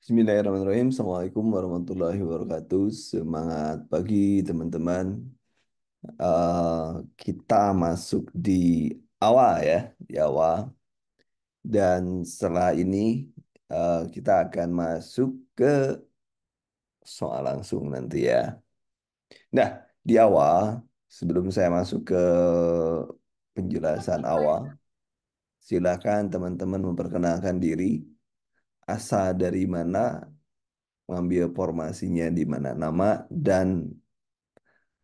Bismillahirrahmanirrahim. Assalamualaikum warahmatullahi wabarakatuh. Semangat pagi teman-teman. Eh, kita masuk di awal ya, di awal. Dan setelah ini kita akan masuk ke soal langsung nanti ya. Nah, di awal, sebelum saya masuk ke penjelasan awal, silakan teman-teman memperkenalkan diri, asal dari mana, mengambil formasinya di mana nama, dan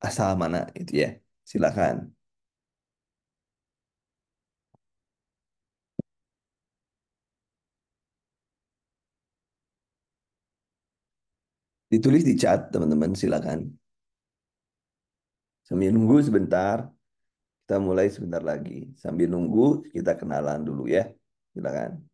asal mana itu ya. Silakan. Ditulis di chat, teman-teman, silakan. Sambil nunggu sebentar, kita mulai sebentar lagi. Sambil nunggu, kita kenalan dulu ya. Silakan.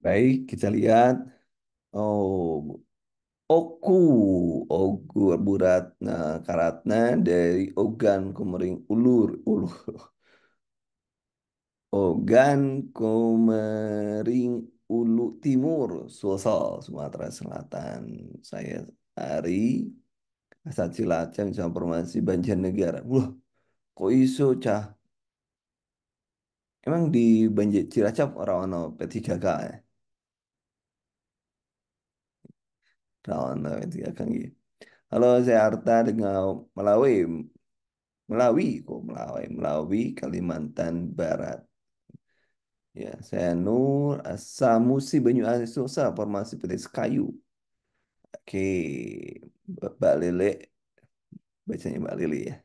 Baik, kita lihat. Oh, Oku, Ogu Buratna Karatna dari Ogan Komering Ulur. Ogan Komering Ulu Timur, Sulsel, Sumatera Selatan. Saya Ari, asal Cilacap, informasi Banjarnegara. Wah, kok iso cah? Emang di Banjar Cilacap orang-orang P3K ya? Orang-orang P3K gitu. Halo, saya Arta dengan Melawi. Melawi, Kalimantan Barat. Ya, saya Nur Asamusi Banyu Asin Sulsel, formasi PT Kayu. Oke, Mbak Lele, bacanya Mbak Lele ya.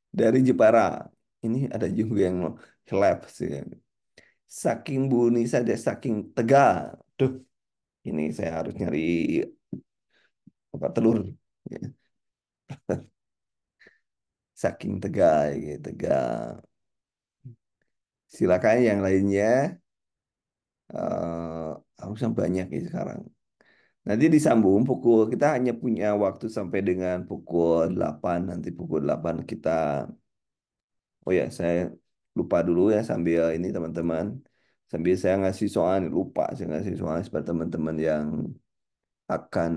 Dari Jepara. Ini ada juga yang lab sih. Saking buni saja, saking tegal. Duh, ini saya harus nyari apa telur. Ya, saking tegal, ya, tegal. Silakan yang lainnya. eh Harusnya banyak ya sekarang. Nanti disambung pukul, kita hanya punya waktu sampai dengan pukul 8. Nanti pukul 8 kita, oh ya saya lupa dulu ya sambil ini teman-teman. Sambil saya ngasih soal, lupa saya ngasih soal kepada teman-teman yang akan,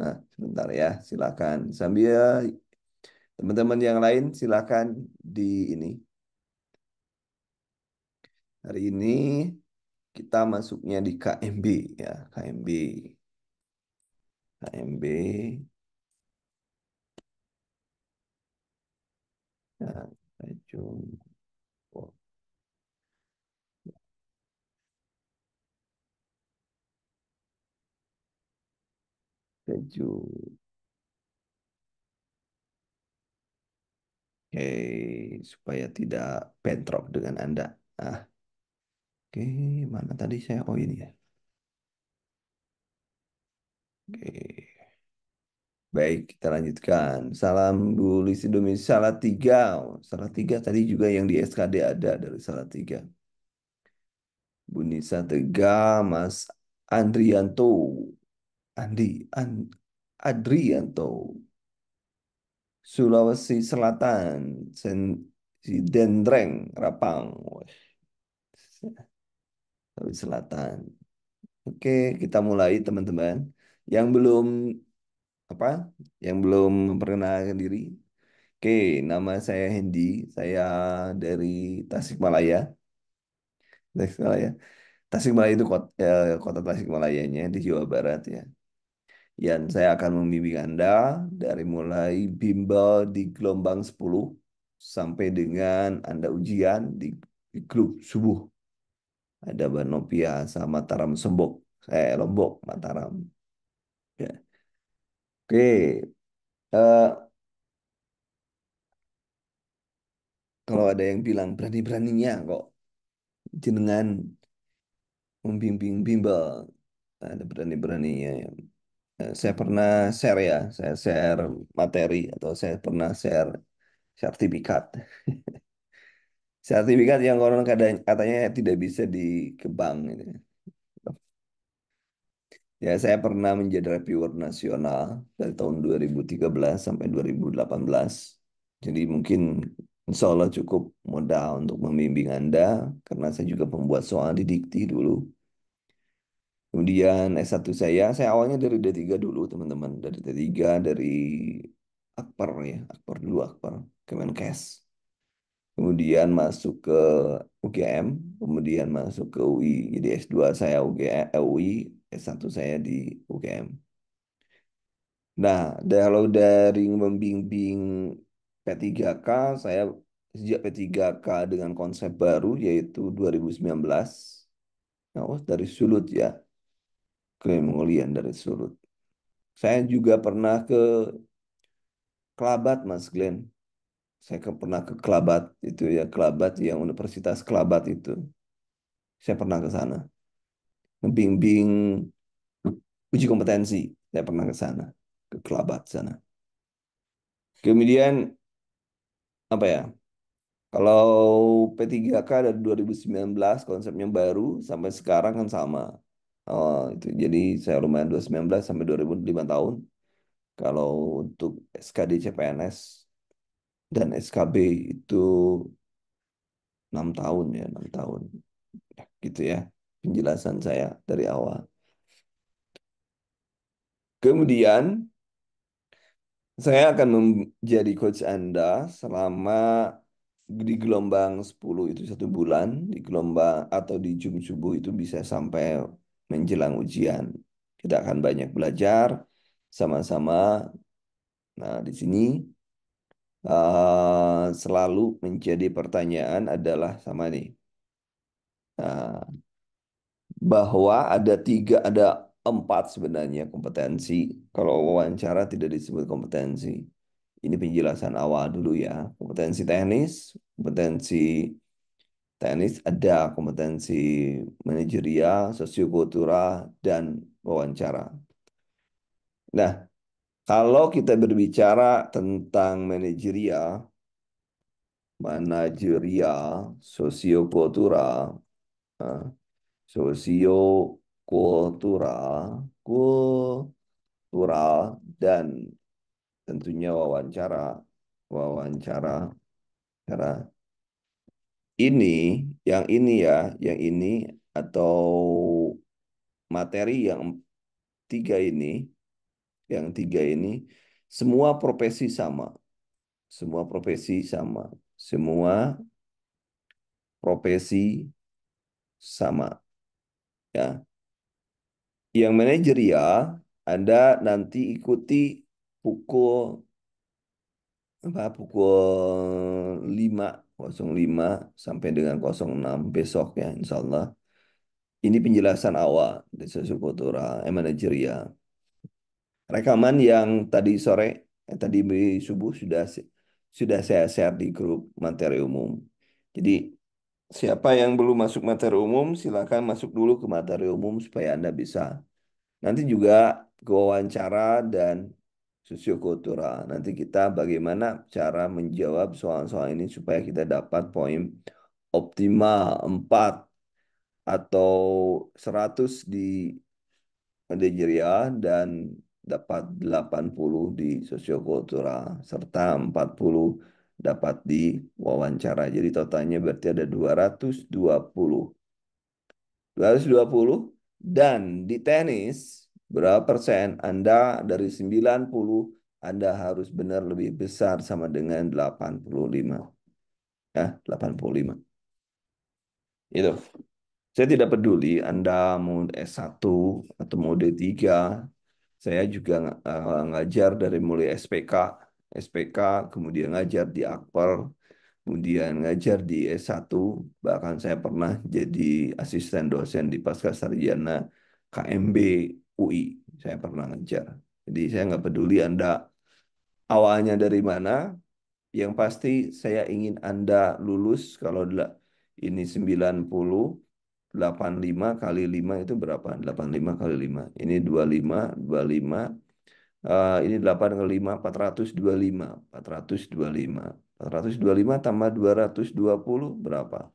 nah sebentar ya, silakan. Sambil teman-teman yang lain silakan di ini. Hari ini kita masuknya di KMB ya, KMB. KMB, ya, Tanjung Keju. Oke, supaya tidak bentrok dengan Anda. Ah, oke, mana tadi saya? Oh ini ya. Oke, baik kita lanjutkan. Salam dulu Indonesia Salatiga. Salatiga tadi juga yang di SKD ada dari Salatiga. Bu Nisa Tega, Mas Andrianto. Adrianto. Sulawesi Selatan. Si Dendreng, Rapang. Wah, Sulawesi Selatan. Oke, kita mulai teman-teman. Yang belum apa? Yang belum memperkenalkan diri. Oke, nama saya Hendy. Saya dari Tasikmalaya. Tasikmalaya. Tasikmalaya itu kota Tasikmalayanya di Jawa Barat ya. Dan saya akan membimbing Anda dari mulai bimbel di gelombang 10 sampai dengan Anda ujian di di grup subuh. Ada Banopia sama Mataram Sembok. Lombok, Mataram. Ya. Oke, eh, kalau ada yang bilang berani-beraninya kok jenengan membimbing bimbel, ada berani-beraninya. Ya. Saya pernah share ya, saya share materi atau saya pernah share sertifikat. Sertifikat yang konon katanya tidak bisa dikebang. Gitu. Ya, saya pernah menjadi reviewer nasional dari tahun 2013 sampai 2018. Jadi mungkin insya Allah cukup modal untuk membimbing Anda, karena saya juga pembuat soal di Dikti dulu. Kemudian S1 saya awalnya dari D3 dulu teman-teman. Dari D3, dari Akper ya, Akper dulu, Akper, Kemenkes. Kemudian masuk ke UGM, kemudian masuk ke UI. Jadi S2 saya UI, S1 saya di UGM. Nah, kalau dari membimbing P3K, saya sejak P3K dengan konsep baru yaitu 2019. Nah, oh, dari Sulut ya, klaim Mongolian dari Sulut. Saya juga pernah ke Kelabat, Mas Glenn. Pernah ke Kelabat, itu ya, Kelabat yang Universitas Kelabat itu. Saya pernah ke sana. Membimbing uji kompetensi. Saya pernah ke sana, ke Kelabat sana. Kemudian, apa ya? Kalau P3K dari 2019 konsepnya baru sampai sekarang kan sama. Oh, itu. Jadi saya lumayan 2019 sampai 2005 tahun. Kalau untuk SKD CPNS dan SKB itu 6 tahun ya, 6 tahun. Gitu ya penjelasan saya dari awal. Kemudian saya akan menjadi coach Anda selama di gelombang 10 itu 1 bulan, di gelombang atau di Jum subuh itu bisa sampai menjelang ujian. Kita akan banyak belajar sama-sama. Nah, di sini selalu menjadi pertanyaan adalah sama nih. Nah, bahwa ada 4 sebenarnya kompetensi. Kalau wawancara tidak disebut kompetensi. Ini penjelasan awal dulu ya. Kompetensi teknis ada kompetensi manajerial, sosiokultural, dan wawancara. Nah, kalau kita berbicara tentang manajerial, sosiokultural, eh, sosiokultural, kultural, dan tentunya wawancara. Wawancara. Cara ini ya, yang ini atau materi yang tiga ini, semua profesi sama. Semua profesi sama. Semua profesi sama. Ya. Yang manajerial, Anda nanti ikuti pukul pukul 5.05 sampai dengan 06 besok ya, insya Allah. Ini penjelasan awal dari sosiokultural, manajerial. Rekaman yang tadi subuh sudah saya share di grup materi umum. Jadi siapa yang belum masuk materi umum, silakan masuk dulu ke materi umum supaya Anda bisa. Nanti juga ke wawancara dan sosiokultural. Nanti kita bagaimana cara menjawab soal-soal ini supaya kita dapat poin optimal 4 atau 100 di manajerial dan dapat 80 di sosiokultural serta 40 dapat di wawancara. Jadi totalnya berarti ada 220. 220 dan di tenis berapa persen Anda dari 90 Anda harus benar lebih besar sama dengan 85. Ya, 85. Itu. Saya tidak peduli Anda mau S1 atau mau D3. Saya juga ngajar dari mulai SPK, kemudian ngajar di Akper, kemudian ngajar di S1, bahkan saya pernah jadi asisten dosen di Pascasarjana KMB UI. Saya pernah ngajar. Jadi saya nggak peduli Anda awalnya dari mana, yang pasti saya ingin Anda lulus kalau ini 90, 85 kali 5 itu berapa? 85 kali 5. Ini 25, 25. Ini 8 kali 5, 425. 425. 425 tambah 220 berapa?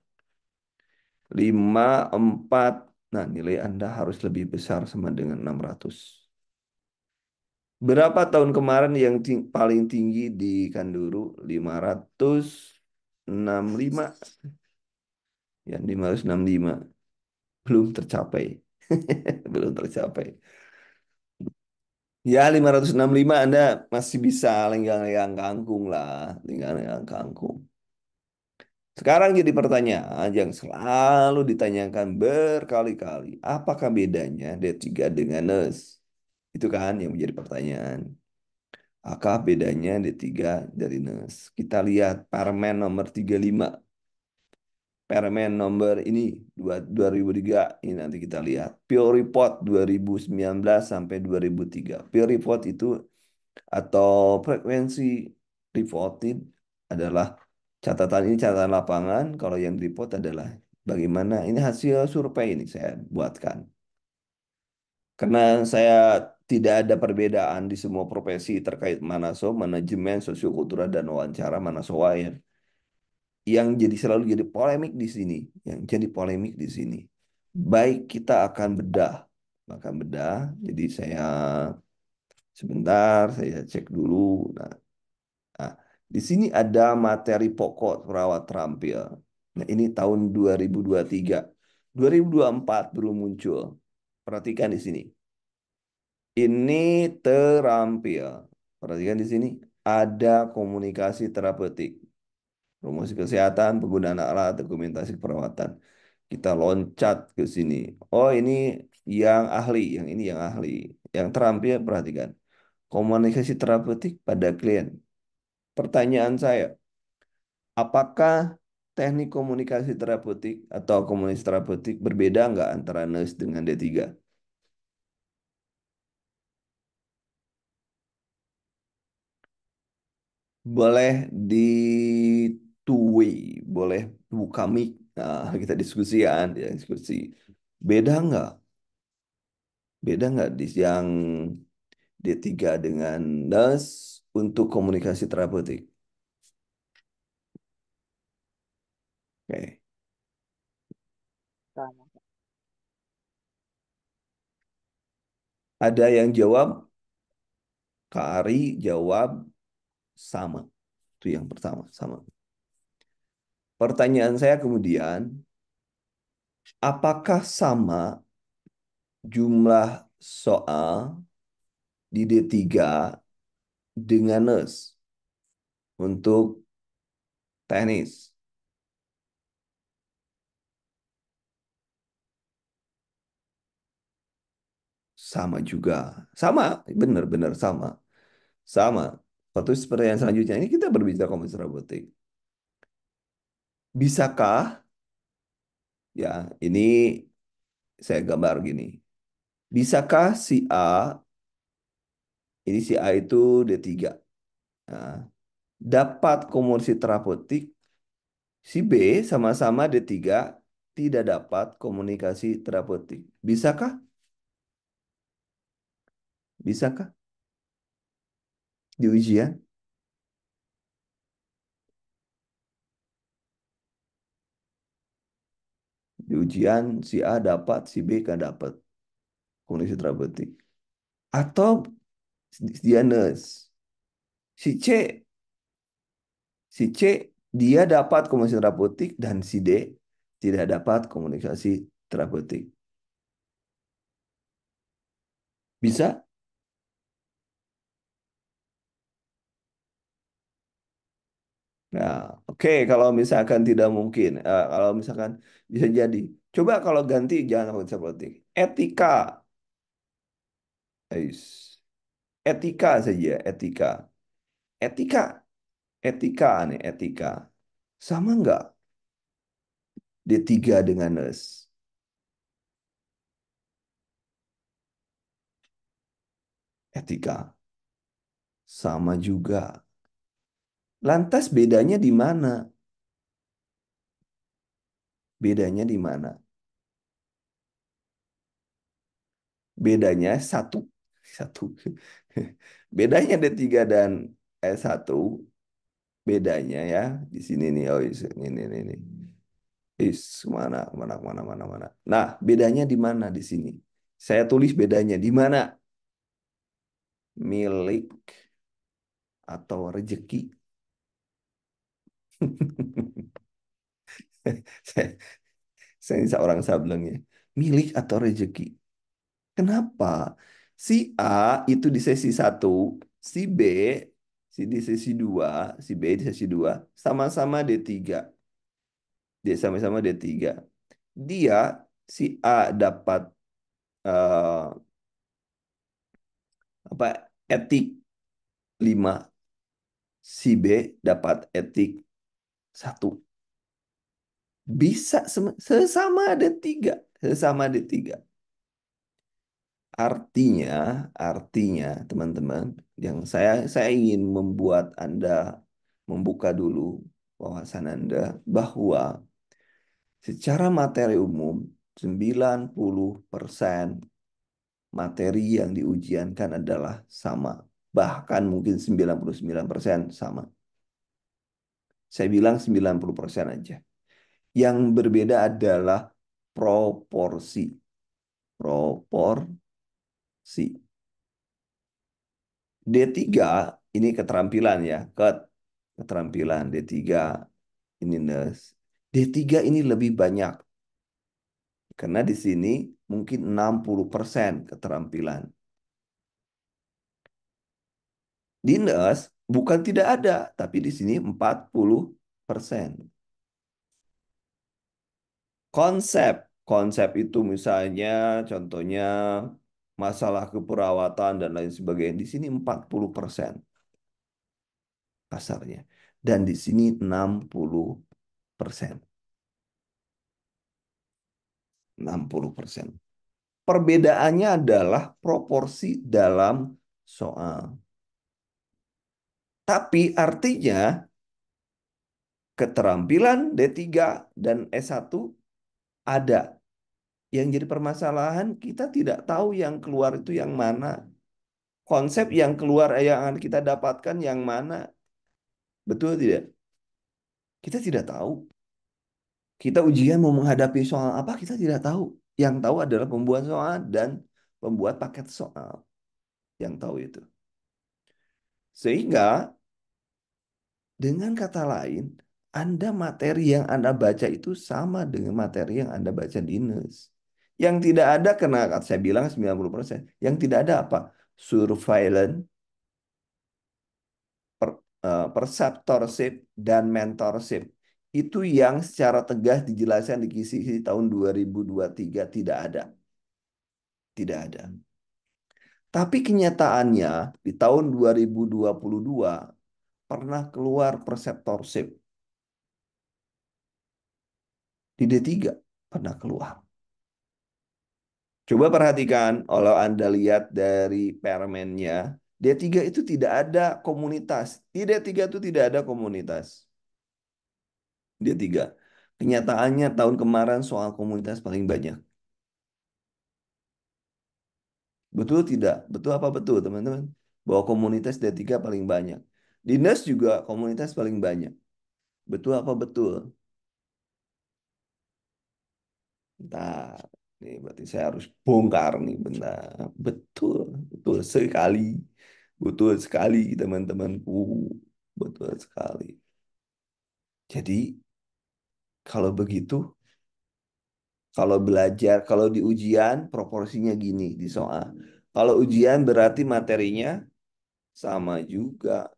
54. Nah, nilai Anda harus lebih besar sama dengan 600. Berapa tahun kemarin yang paling tinggi di Kanduru? 565. Ya, 565. Belum tercapai. Belum tercapai. Ya, 565 Anda masih bisa lenggang-lenggang kangkung lah. Lenggang-lenggang kangkung. Sekarang jadi pertanyaan yang selalu ditanyakan berkali-kali. Apakah bedanya D3 dengan NES? Itu kan yang menjadi pertanyaan. Apa bedanya D3 dari NES? Kita lihat Permen nomor 35. Permen nomor ini 2003. Ini nanti kita lihat. Pure Report 2019 sampai 2003. Pure Report itu atau frekuensi reported adalah catatan, ini catatan lapangan. Kalau yang report adalah bagaimana ini hasil survei ini saya buatkan. Karena saya tidak ada perbedaan di semua profesi terkait Manaso, manajemen, sosiokultural, dan wawancara Manasowayan. Yang jadi selalu jadi polemik di sini, yang jadi polemik di sini. Baik kita akan bedah. Jadi saya sebentar, saya cek dulu. Nah, di sini ada materi pokok perawat terampil. Nah, ini tahun 2023. 2024 belum muncul. Perhatikan di sini. Ini terampil. Perhatikan di sini. Ada komunikasi terapeutik. Promosi kesehatan, penggunaan alat, dokumentasi perawatan. Kita loncat ke sini. Oh, ini yang ahli. Yang ini yang ahli. Yang terampil, perhatikan. Komunikasi terapeutik pada klien. Pertanyaan saya, apakah teknik komunikasi terapeutik atau komunikasi terapeutik berbeda nggak antara NES dengan D3? Boleh way, boleh buka mic. Nah, kita diskusikan, ya diskusi. Beda nggak? Beda nggak di yang D3 dengan NES untuk komunikasi terapeutik? Oke. Sama. Ada yang jawab, Kak Ari jawab sama. Itu yang pertama, sama. Pertanyaan saya kemudian, apakah sama jumlah soal di D3 dengan NES untuk teknis? Sama juga. Sama, benar-benar sama. Sama. Suatu pertanyaan selanjutnya, ini kita berbicara komputer robotik. Bisakah, ya ini saya gambar gini. Bisakah si A, ini si A itu D3. Nah, dapat komunikasi terapeutik, si B sama-sama D3 tidak dapat komunikasi terapeutik. Bisakah? Bisakah di ujian? Di ujian si A dapat, si B kan dapat komunikasi terapeutik. Atau dia nurse. Si C, si C dia dapat komunikasi terapeutik dan si D tidak dapat komunikasi terapeutik. Bisa? Nah, oke kalau misalkan tidak mungkin, kalau misalkan bisa jadi. Coba kalau ganti jangan komunikasi terapeutik. Etika, Ais. Etika saja, etika. Etika, etika nih, etika. Sama nggak D3 dengan NES? Etika. Sama juga. Lantas bedanya di mana? Bedanya di mana? Bedanya satu. Satu. Bedanya D3 dan S1, bedanya ya di sini nih. Oh, ini. Is mana mana mana mana mana. Nah, bedanya di mana di sini? Saya tulis bedanya di mana? Milik atau rezeki? Saya, saya ini seorang sablengnya. Milik atau rezeki? Kenapa? Si A itu di sesi satu, si B di sesi 2, si B di sesi 2 sama-sama D3. Dia sama-sama D3. Dia si A dapat eh, apa etik 5, si B dapat etik 1. Bisa sesama D3, sesama D3. Artinya, artinya teman-teman, yang saya ingin membuat Anda membuka dulu wawasan Anda bahwa secara materi umum 90% materi yang diujiankan adalah sama. Bahkan mungkin 99% sama. Saya bilang 90% aja. Yang berbeda adalah proporsi. Proporsi. D3 ini keterampilan ya. Keterampilan D3 ini nurse. D3 ini lebih banyak. Karena di sini mungkin 60% keterampilan. Di nurse bukan tidak ada, tapi di sini 40%. Konsep, konsep itu misalnya contohnya masalah keperawatan dan lain sebagainya. Di sini 40% kasarnya. Dan di sini 60%. 60%. Perbedaannya adalah proporsi dalam soal. Tapi artinya keterampilan D3 dan S1 ada. Yang jadi permasalahan kita tidak tahu yang keluar itu yang mana. Konsep yang keluar yang kita dapatkan yang mana. Betul tidak? Kita tidak tahu. Kita ujian mau menghadapi soal apa kita tidak tahu. Yang tahu adalah pembuat soal dan pembuat paket soal. Yang tahu itu. Sehingga dengan kata lain, Anda materi yang Anda baca itu sama dengan materi yang Anda baca di NES. Yang tidak ada, karena saya bilang 90%, yang tidak ada apa? Surveillance, perceptorship, dan mentorship. Itu yang secara tegas dijelaskan di KISI tahun 2023 tidak ada. Tidak ada. Tapi kenyataannya di tahun 2022 pernah keluar perceptorship di D3 pernah keluar. Coba perhatikan kalau Anda lihat dari permennya, D3 itu tidak ada komunitas. Di D3 itu tidak ada komunitas. D3. Kenyataannya tahun kemarin soal komunitas paling banyak. Betul tidak? Betul apa betul teman-teman? Bahwa komunitas D3 paling banyak. Di NES juga komunitas paling banyak. Betul apa betul? Bentar. Nih berarti saya harus bongkar nih bentar. Betul, betul sekali. Betul sekali teman-temanku. Betul sekali. Jadi kalau begitu, kalau belajar, kalau di ujian proporsinya gini di soal. Kalau ujian berarti materinya sama juga,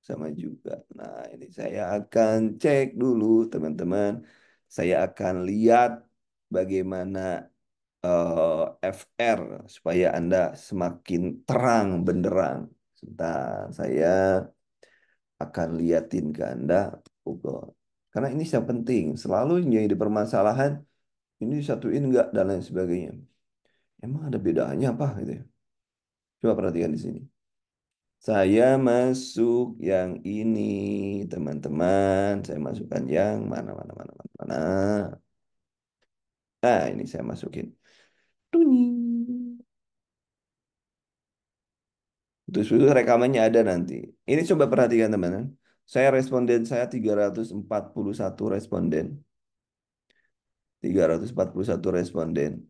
sama juga. Nah, ini saya akan cek dulu teman-teman. Saya akan lihat bagaimana FR supaya Anda semakin terang benderang. Sebentar, saya akan liatin ke Anda Google. Karena ini yang penting. Selalu yang jadi permasalahan, ini disatuin enggak, dan lain sebagainya. Emang ada bedanya apa gitu ya? Coba perhatikan di sini. Saya masuk yang ini, teman-teman. Saya masukkan yang mana, mana, mana, mana, mana. Nah, ini saya masukin. Tuning. Terus itu rekamannya ada nanti. Ini coba perhatikan teman-teman. Saya responden saya 341 responden. 341 responden.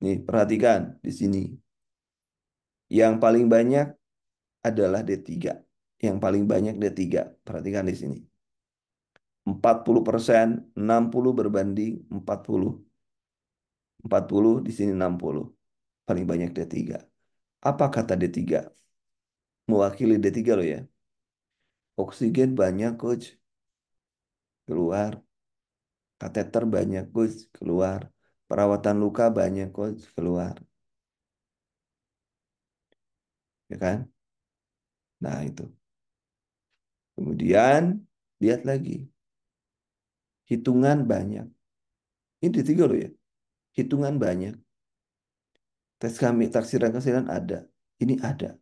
Nih, perhatikan di sini. Yang paling banyak adalah D3. Yang paling banyak D3. Perhatikan di sini. 40%, 60 berbanding 40. 40 di sini 60. Paling banyak D3. Apa kata D3? Mewakili D3 loh ya. Oksigen banyak, coach. Keluar. Kateter banyak, coach. Keluar. Perawatan luka banyak, coach. Keluar. Ya kan? Nah, itu. Kemudian, lihat lagi. Hitungan banyak. Ini D3 loh ya. Hitungan banyak. Tes kami, taksiran kesilan ada. Ini ada.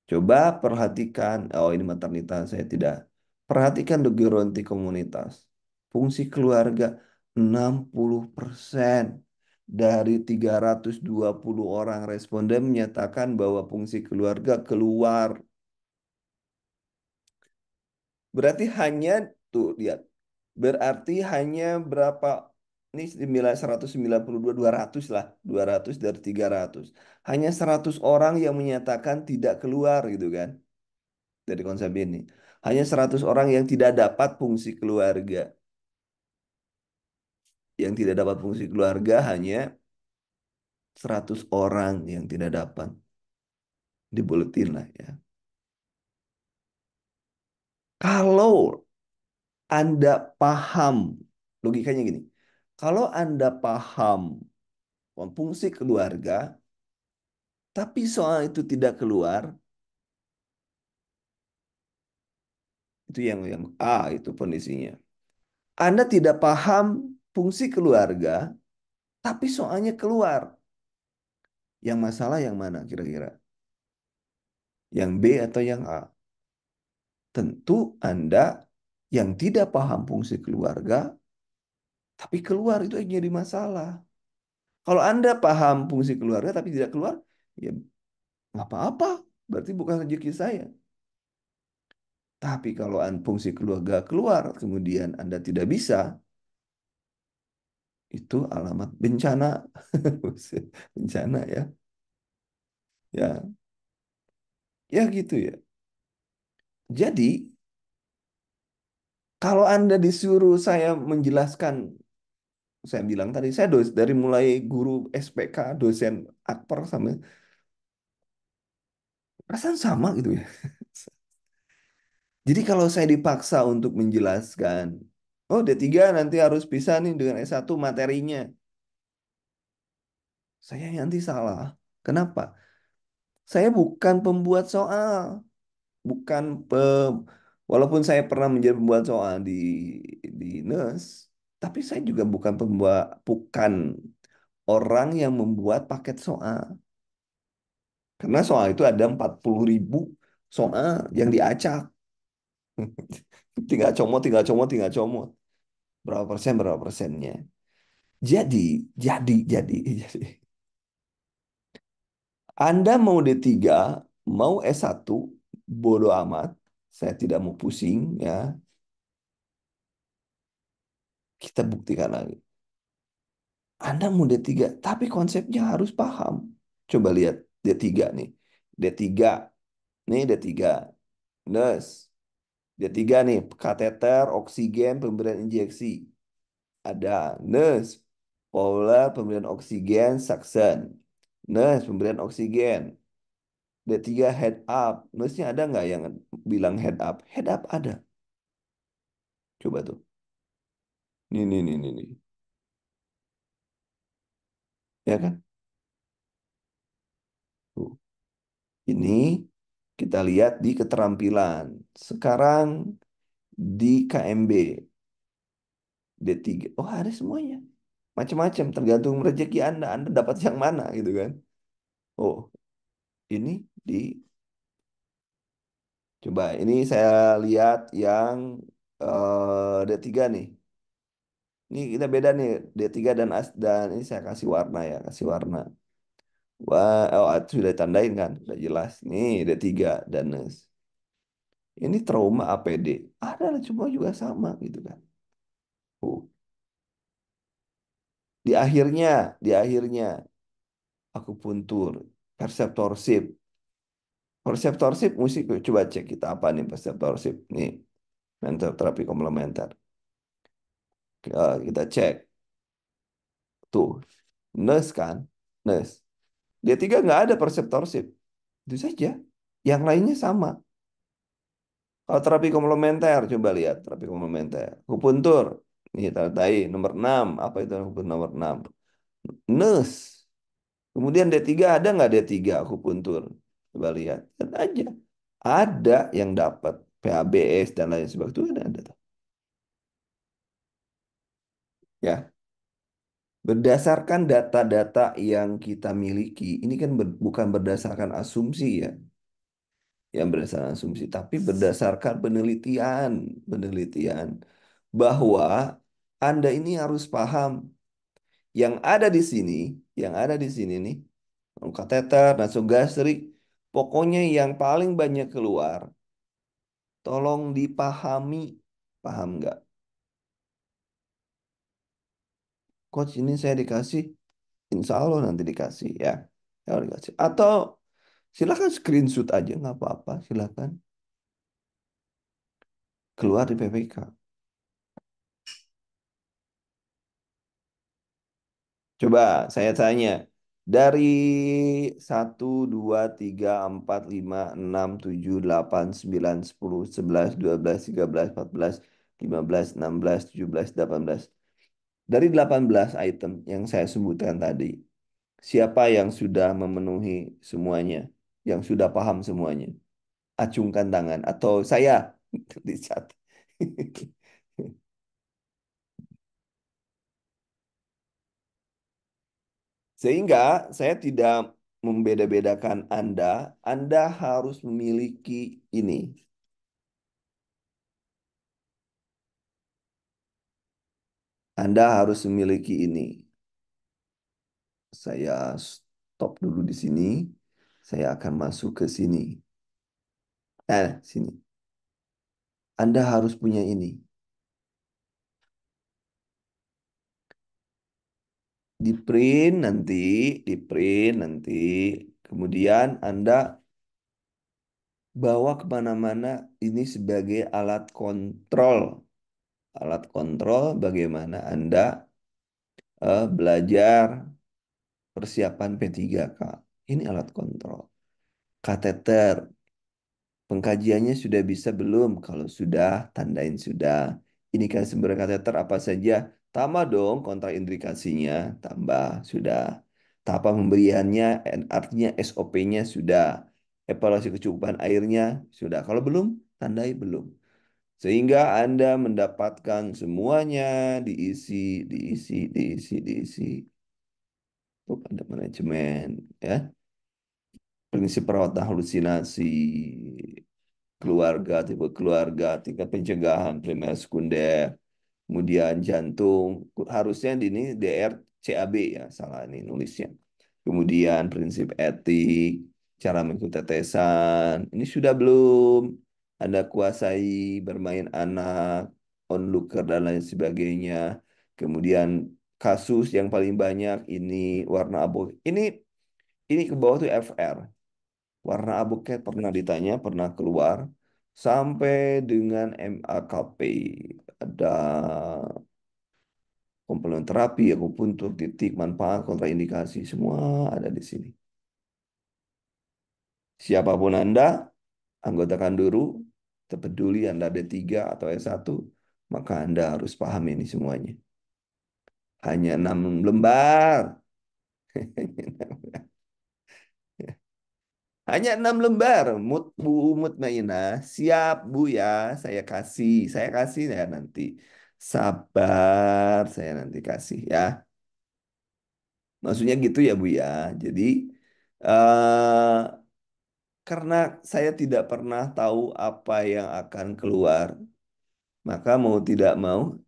Coba perhatikan, oh ini maternitas saya tidak. Perhatikan The Geronti komunitas. Fungsi keluarga 60% dari 320 orang responden menyatakan bahwa fungsi keluarga keluar. Berarti hanya, tuh lihat. Berarti hanya berapa, ini 192, 200 lah. 200 dari 300. Hanya 100 orang yang menyatakan tidak keluar gitu kan. Dari konsep ini. Hanya 100 orang yang tidak dapat fungsi keluarga. Yang tidak dapat fungsi keluarga hanya 100 orang yang tidak dapat. Dibuletin lah ya. Kalau Anda paham, logikanya gini. Kalau Anda paham fungsi keluarga, tapi soal itu tidak keluar, itu yang A itu kondisinya. Anda tidak paham fungsi keluarga, tapi soalnya keluar. Yang masalah yang mana kira-kira? Yang B atau yang A? Tentu Anda yang tidak paham fungsi keluarga, tapi keluar itu yang jadi masalah. Kalau Anda paham fungsi keluarga tapi tidak keluar, ya nggak apa-apa. Berarti bukan rezeki saya. Tapi kalau fungsi keluarga keluar, kemudian Anda tidak bisa, itu alamat bencana. Bencana ya. Ya, ya gitu ya. Jadi, kalau Anda disuruh saya menjelaskan, saya bilang tadi, saya dari mulai guru SPK, dosen akper sampai perasaan sama gitu ya. Jadi kalau saya dipaksa untuk menjelaskan, oh D3 nanti harus bisa nih dengan S1 materinya. Saya yang nanti salah. Kenapa? Saya bukan pembuat soal, bukan pe, walaupun saya pernah menjadi pembuat soal di NES, tapi saya juga bukan orang yang membuat paket soal. Karena soal itu ada 40.000 soal yang diacak. Tinggal comot, tinggal comot, tinggal comot. Berapa persennya. Jadi, jadi. Anda mau D3, mau S1, bodoh amat. Saya tidak mau pusing ya. Kita buktikan lagi. Anda mau D3, tapi konsepnya harus paham. Coba lihat D3 nih. D3, nih D3. Nurse. D3 nih, kateter, oksigen, pemberian injeksi. Ada nurse, power, pemberian oksigen, suction. Nurse, pemberian oksigen. D3 head up. Nurse-nya ada nggak yang bilang head up? Head up ada. Coba tuh. Nih. Ya kan? Tuh. Ini kita lihat di keterampilan. Sekarang di KMB D3. Oh, ada semuanya. Macam-macam tergantung rezeki Anda. Anda dapat yang mana gitu kan. Oh, ini di coba ini saya lihat yang D3 nih. Ini kita beda nih D3 dan dan ini saya kasih warna ya, kasih warna. Wah, oh sudah tandain kan, udah jelas. Nih D3 dan NES. Ini trauma APD. Ada lah, cuma juga sama gitu kan. Oh, di akhirnya akupuntur, perseptorsip. Perseptorsip musik coba cek kita apa nih perseptorsip. Nih, mental terapi komplementer. Kita cek tuh. NES kan? NES. D3 nggak ada perseptorsip. Itu saja. Yang lainnya sama. Kalau terapi komplementer, coba lihat terapi komplementer. Akupuntur, ini tandai nomor 6. Apa itu akupuntur nomor 6? NES. Kemudian D3 ada nggak D3 akupuntur? Coba lihat. Lihat aja. Ada yang dapat PHBS dan lain sebagainya. Itu ada. Ya, berdasarkan data-data yang kita miliki, ini kan bukan berdasarkan asumsi ya, yang berdasarkan asumsi, tapi berdasarkan penelitian, penelitian bahwa Anda ini harus paham yang ada di sini, yang ada di sini nih, kateter, nasogastrik, pokoknya yang paling banyak keluar, tolong dipahami, paham nggak? Coach ini saya dikasih, insya Allah nanti dikasih ya, ya dikasih. Atau silakan screenshot aja nggak apa-apa, silakan keluar di PPK. Coba saya tanya, dari 1, 2, 3, 4, 5, 6, 7, 8, 9, 10, 11, 12, 13, 14, 15, 16, 17, 18. Dari 18 item yang saya sebutkan tadi, siapa yang sudah memenuhi semuanya, yang sudah paham semuanya? Acungkan tangan atau saya di chat. Sehingga saya tidak membeda-bedakan Anda. Anda harus memiliki ini. Anda harus memiliki ini. Saya stop dulu di sini. Saya akan masuk ke sini. Sini. Anda harus punya ini. Di print nanti. Kemudian Anda bawa kemana-mana ini sebagai alat kontrol. Alat kontrol bagaimana Anda belajar persiapan P3K. Ini alat kontrol. Kateter, pengkajiannya sudah bisa belum? Kalau sudah, tandain sudah. Ini kan sumber kateter apa saja? Tambah dong kontraindikasinya, tambah sudah. Tahap pemberiannya, artinya SOP-nya sudah. Evaluasi kecukupan airnya sudah. Kalau belum, tandai belum. Sehingga Anda mendapatkan semuanya diisi, diisi, diisi, diisi. Oh, ada manajemen, ya. Prinsip perawatan halusinasi, keluarga, tipe keluarga, tingkat pencegahan, primer, sekunder, kemudian jantung, harusnya di ini DR CAB ya, salah ini nulisnya. Kemudian prinsip etik, cara mengikuti tetesan, ini sudah belum? Anda kuasai bermain anak, onlooker dan lain sebagainya. Kemudian kasus yang paling banyak ini warna abu. Ini ke bawah tuh FR. Warna abu cat pernah ditanya, pernah keluar. Sampai dengan MAKP. Ada komponen terapi, akupuntur, titik, manfaat, kontraindikasi. Semua ada di sini. Siapapun Anda, anggotakan dulu, terpeduli Anda D3 atau S1, maka Anda harus paham ini semuanya. Hanya 6 lembar. Hanya 6 lembar. Bu Mutmainah, siap Bu ya, saya kasih ya nanti. Sabar, saya nanti kasih ya. Maksudnya gitu ya Bu ya. Jadi eh karena saya tidak pernah tahu apa yang akan keluar, maka mau tidak mau,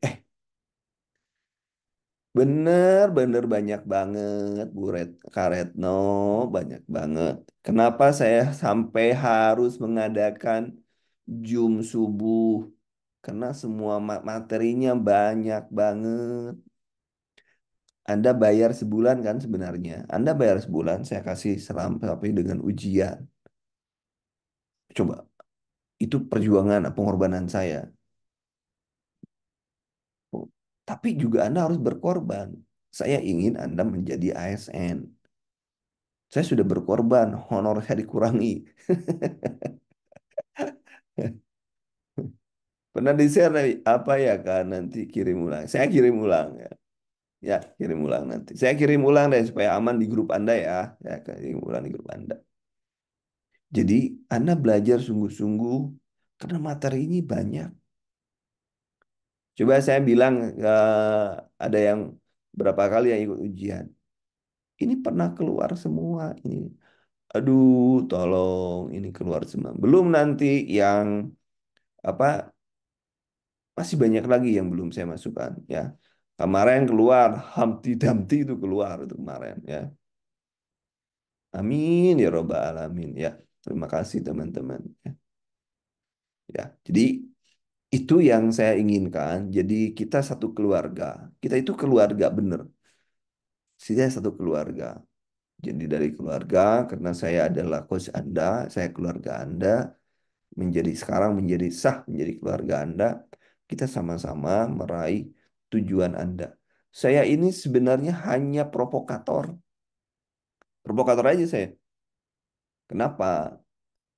bener-bener banyak banget Kak Retno, banyak banget. Kenapa saya sampai harus mengadakan Zoom subuh? Karena semua materinya banyak banget. Anda bayar sebulan kan sebenarnya. Anda bayar sebulan, saya kasih sampai dengan ujian. Coba, itu perjuangan, pengorbanan saya. Oh, tapi juga Anda harus berkorban. Saya ingin Anda menjadi ASN. Saya sudah berkorban, honor saya dikurangi. Pernah di-share apa ya kan? Nanti kirim ulang. Saya kirim ulang ya. Ya, kirim ulang nanti. Saya kirim ulang deh supaya aman di grup Anda ya. Ya, kirim ulang di grup Anda. Jadi, Anda belajar sungguh-sungguh karena materi ini banyak. Coba saya bilang ada yang berapa kali yang ikut ujian. Ini pernah keluar semua ini. Aduh, tolong ini keluar semua. Belum nanti yang apa masih banyak lagi yang belum saya masukkan ya. Kemarin keluar Humpty Dumpty itu keluar itu kemarin ya. Amin ya robbal alamin ya. Terima kasih teman-teman ya. Ya, jadi itu yang saya inginkan. Jadi kita satu keluarga. Kita itu keluarga bener. Saya satu keluarga. Jadi dari keluarga karena saya adalah coach Anda, saya keluarga Anda menjadi sekarang menjadi sah menjadi keluarga Anda. Kita sama-sama meraih tujuan Anda. Saya ini sebenarnya hanya provokator. Provokator aja saya. Kenapa?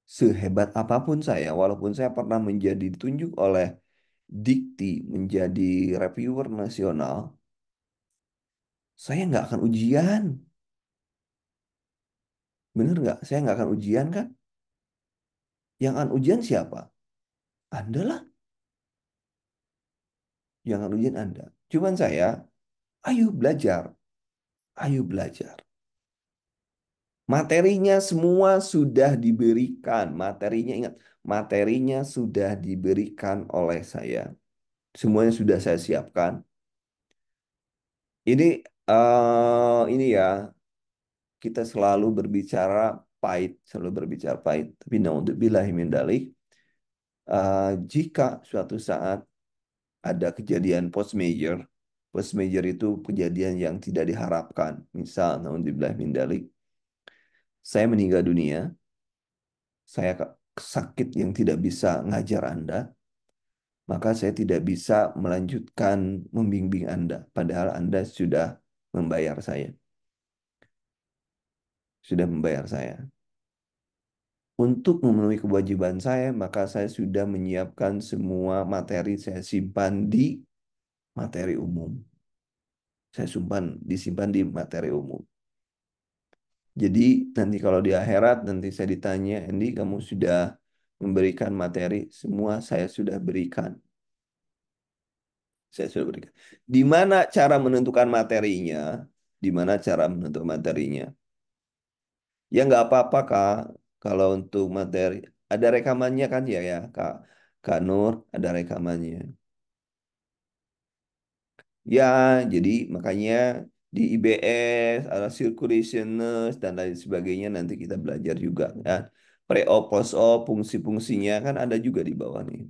Sehebat apapun saya, walaupun saya pernah menjadi ditunjuk oleh Dikti menjadi reviewer nasional, saya nggak akan ujian. Bener nggak? Saya nggak akan ujian kan? Yang akan ujian siapa? Anda lah. Yang akan ujian Anda. Cuman saya, ayo belajar. Ayo belajar. Materinya semua sudah diberikan. Materinya ingat, materinya sudah diberikan oleh saya. Semuanya sudah saya siapkan. Ini ini ya, kita selalu berbicara pahit, selalu berbicara pahit. Tapi naudzubillah min dzalik, jika suatu saat ada kejadian post major itu kejadian yang tidak diharapkan. Misal naudzubillah min dzalik, saya meninggal dunia, saya sakit yang tidak bisa ngajar Anda, maka saya tidak bisa melanjutkan membimbing Anda. Padahal Anda sudah membayar saya. Sudah membayar saya. Untuk memenuhi kewajiban saya, maka saya sudah menyiapkan semua materi saya simpan di materi umum. Saya disimpan di materi umum. Jadi nanti kalau di akhirat nanti saya ditanya, Andy kamu sudah memberikan materi, semua saya sudah berikan. Saya sudah berikan. Di mana cara menentukan materinya? Di mana cara menentukan materinya? Ya nggak apa-apa Kak. Kalau untuk materi ada rekamannya kan ya Kak. Kak Nur ada rekamannya. Ya, jadi makanya di IBS ada circulationers dan lain sebagainya nanti kita belajar juga kan. Pre-op, post-op, fungsi-fungsinya kan ada juga di bawah nih.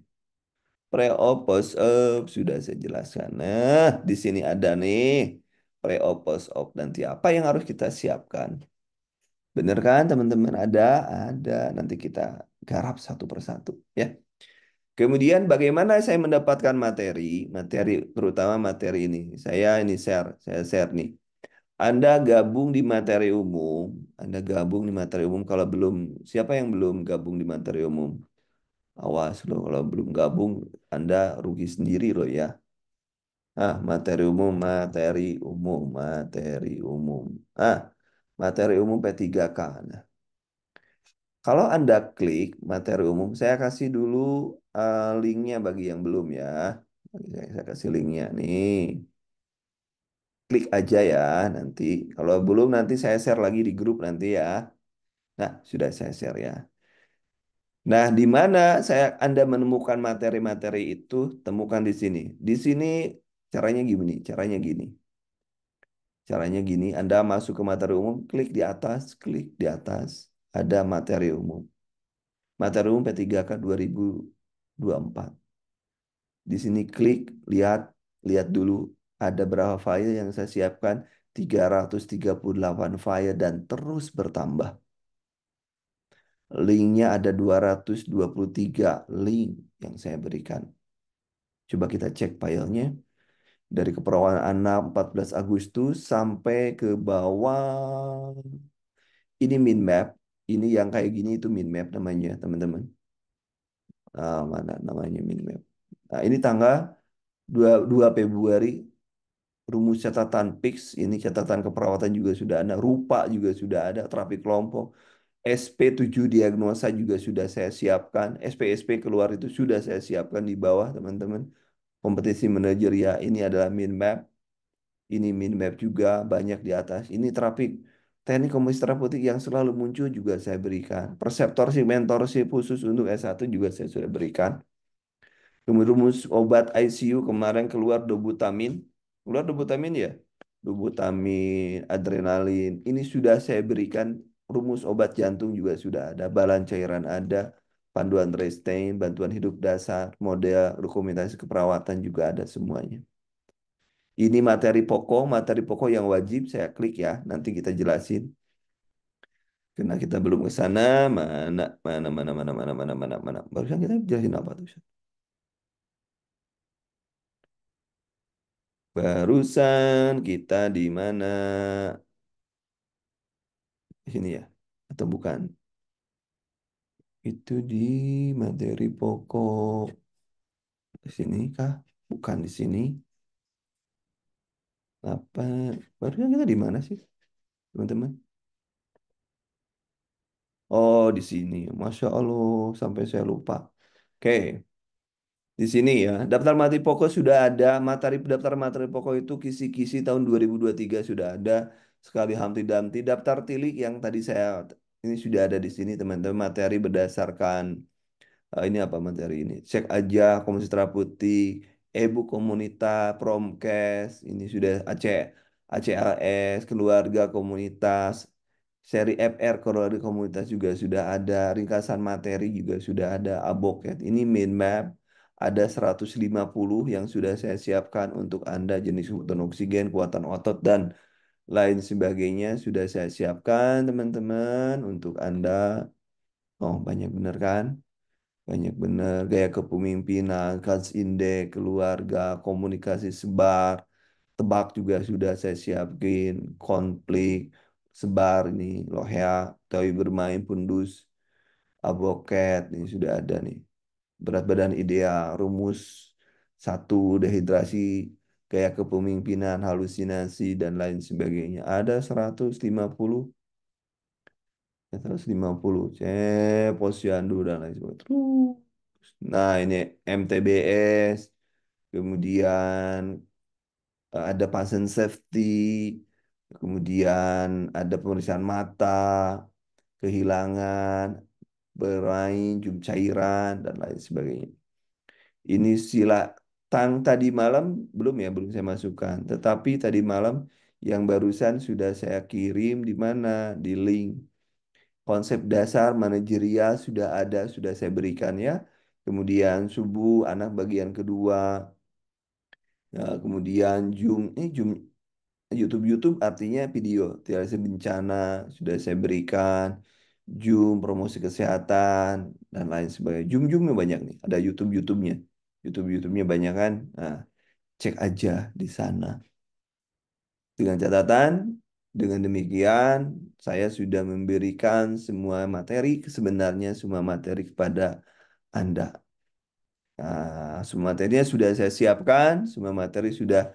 Pre-op, post-op sudah saya jelaskan. Nah, di sini ada nih pre-op, post-op nanti apa yang harus kita siapkan. Bener kan teman-teman? Ada. Nanti kita garap satu persatu ya. Kemudian bagaimana saya mendapatkan materi, materi terutama materi ini. Saya share nih. Anda gabung di materi umum, Anda gabung di materi umum kalau belum, siapa yang belum gabung di materi umum? Awas loh kalau belum gabung Anda rugi sendiri loh ya. Materi umum, materi umum, materi umum. Ah, materi umum P3K. Nah, Kalau Anda klik materi umum, saya kasih dulu linknya bagi yang belum ya. Saya kasih linknya nih. Klik aja ya nanti. Kalau belum nanti saya share lagi di grup nanti ya. Nah, sudah saya share ya. Nah, di mana Anda menemukan materi-materi itu, temukan di sini. Di sini caranya gini, caranya gini. Caranya gini, Anda masuk ke materi umum, klik di atas, ada materi umum. Materi umum P3K 2024. Di sini klik, lihat, lihat dulu ada berapa file yang saya siapkan. 338 file dan terus bertambah. Linknya ada 223 link yang saya berikan. Coba kita cek filenya. Dari Kepulauan Anak 14 Agustus sampai ke bawah. Ini min map. Ini yang kayak gini itu min map namanya, teman-teman. Mana namanya min map? Nah, ini tanggal 2 Februari. Rumus catatan PIX, ini catatan keperawatan juga sudah ada. Rupa juga sudah ada. Terapi kelompok. SP7 diagnosa juga sudah saya siapkan. SP-SP keluar itu sudah saya siapkan di bawah, teman-teman. Kompetisi manajer ya, ini adalah min map. Ini min map juga banyak di atas. Ini terapi teknik komunikasi terapeutik yang selalu muncul juga saya berikan. Perseptorship, mentorship khusus untuk S1 juga saya sudah berikan. Kemudian rumus obat ICU kemarin keluar dobutamin. Keluar dobutamin ya? Dobutamin, adrenalin. Ini sudah saya berikan. Rumus obat jantung juga sudah ada. Balan cairan ada. Panduan Restein, bantuan hidup dasar, model dokumentasi keperawatan juga ada semuanya. Ini materi pokok yang wajib saya klik ya. Nanti kita jelasin. Karena kita belum ke sana. Mana. Barusan kita jelasin apa tuh? Barusan kita di mana? Di sini ya? Atau bukan? Itu di materi pokok. Di sini kah? Bukan di sini. Apa? Barusan kita di mana sih, teman-teman? Oh, di sini. Masya Allah, sampai saya lupa. Oke. Di sini ya, daftar materi pokok sudah ada, daftar materi pokok itu kisi-kisi tahun 2023 sudah ada, sekali Hamti Damti, daftar tilik yang tadi saya, ini sudah ada di sini teman-teman, materi berdasarkan, ini apa materi ini, cek aja, Komisi Putih, e-book komunitas, Promkes, ini sudah ACLS, keluarga komunitas, seri FR keluarga komunitas juga sudah ada, ringkasan materi juga sudah ada, Aboket, ini main map, ada 150 yang sudah saya siapkan untuk Anda jenis kebutuhan oksigen, kuatan otot, dan lain sebagainya sudah saya siapkan teman-teman untuk Anda. Oh, banyak bener kan? Banyak bener. Gaya kepemimpinan, Kans Indeks, keluarga, komunikasi sebar, tebak juga sudah saya siapin, konflik, sebar ini, lohea, tawi bermain, pundus, avokat, ini sudah ada nih. Berat badan ideal, rumus satu, dehidrasi, gaya kepemimpinan, halusinasi, dan lain sebagainya. Ada 150, 150, posyandu, dan lain sebagainya. Terus. Nah, ini MTBS, kemudian ada pasien safety, kemudian ada pemeriksaan mata, kehilangan, bermain, cairan, dan lain sebagainya. Ini sila tadi malam belum ya, belum saya masukkan. Tetapi tadi malam yang barusan sudah saya kirim di mana? Di link. Konsep dasar manajerial sudah ada, sudah saya berikan ya. Kemudian subuh anak bagian kedua. Ya, kemudian Zoom YouTube artinya video. Tidak ada bencana sudah saya berikan. Zoom promosi kesehatan dan lain sebagainya. Zoomnya banyak nih. Ada YouTube-nya. YouTube-nya banyak kan. Nah, cek aja di sana. Dengan catatan, dengan demikian saya sudah memberikan semua materi, sebenarnya semua materi kepada Anda. Nah, semua materinya sudah saya siapkan, semua materi sudah